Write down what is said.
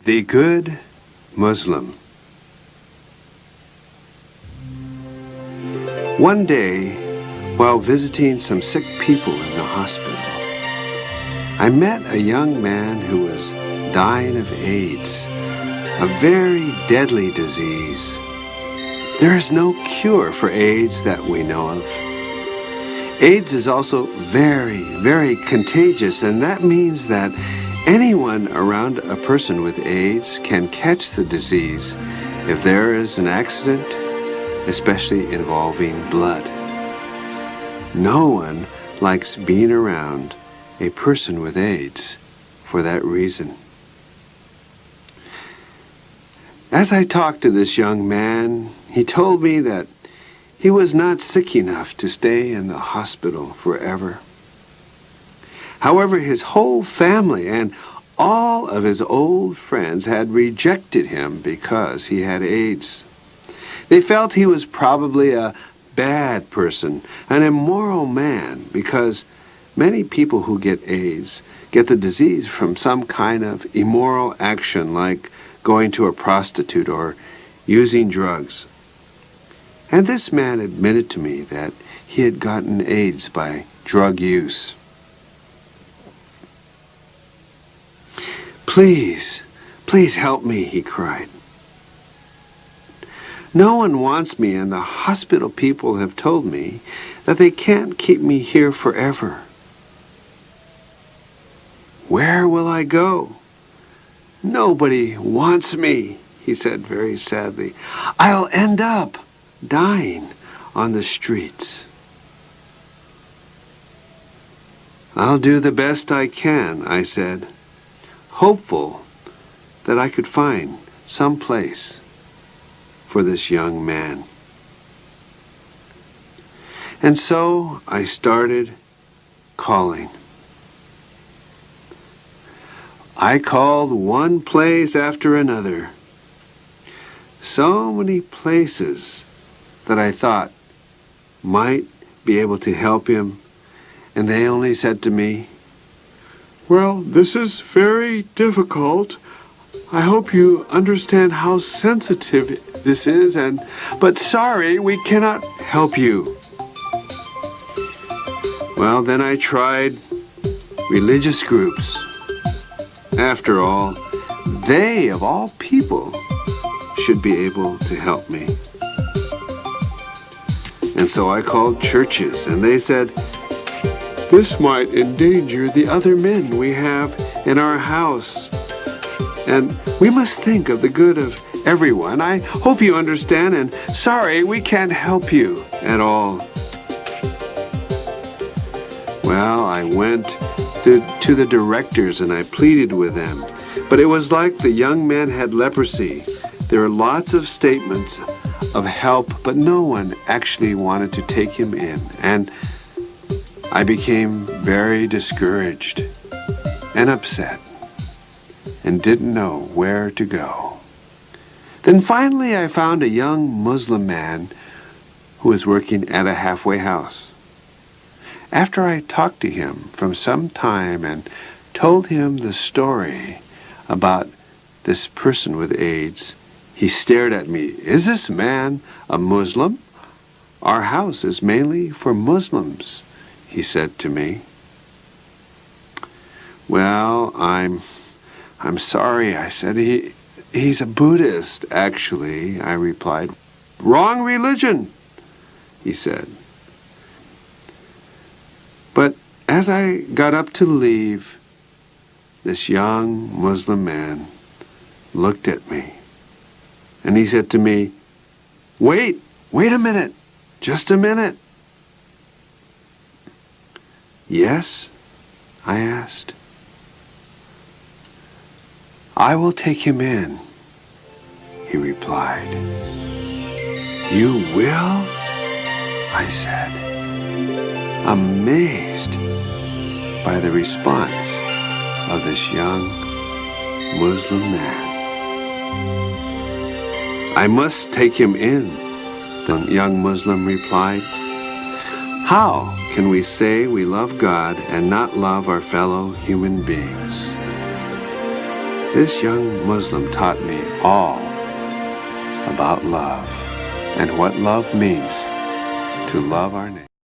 The Good Muslim. One day, while visiting some sick people in the hospital, I met a young man who was dying of AIDS, a very deadly disease. There is no cure for AIDS that we know of. AIDS is also very, very contagious, and that means that anyone around a person with AIDS can catch the disease if there is an accident, especially involving blood. No one likes being around a person with AIDS for that reason. As I talked to this young man, he told me that he was not sick enough to stay in the hospital forever. However, his whole family and all of his old friends had rejected him because he had AIDS. They felt he was probably a bad person, an immoral man, because many people who get AIDS get the disease from some kind of immoral action, like going to a prostitute or using drugs. And this man admitted to me that he had gotten AIDS by drug use. "Please, please help me," he cried. "No one wants me, and the hospital people have told me that they can't keep me here forever. Where will I go? Nobody wants me," he said very sadly. "I'll end up dying on the streets." "I'll do the best I can," I said, hopeful that I could find some place for this young man. And so I started calling. I called one place after another. So many places that I thought might be able to help him, and they only said to me, "Well, this is very difficult. I hope you understand how sensitive this is, but sorry, we cannot help you." Well, then I tried religious groups. After all, they, of all people, should be able to help me. And so I called churches, and they said, "This might endanger the other men we have in our house. And we must think of the good of everyone. I hope you understand, and sorry, we can't help you at all." Well, I went to the directors and I pleaded with them. But it was like the young man had leprosy. There were lots of statements of help, but no one actually wanted to take him in. And I became very discouraged and upset and didn't know where to go. Then finally I found a young Muslim man who was working at a halfway house. After I talked to him for some time and told him the story about this person with AIDS, he stared at me. "Is this man a Muslim? Our house is mainly for Muslims," he said to me. "Well, I'm sorry," I said. He's a Buddhist, actually," I replied. "Wrong religion," he said. But as I got up to leave, this young Muslim man looked at me, and he said to me, wait a minute, just a minute." "Yes?" I asked. "I will take him in," he replied. "You will?" I said, amazed by the response of this young Muslim man. "I must take him in," the young Muslim replied. "How can we say we love God and not love our fellow human beings?" This young Muslim taught me all about love and what love means, to love our neighbor.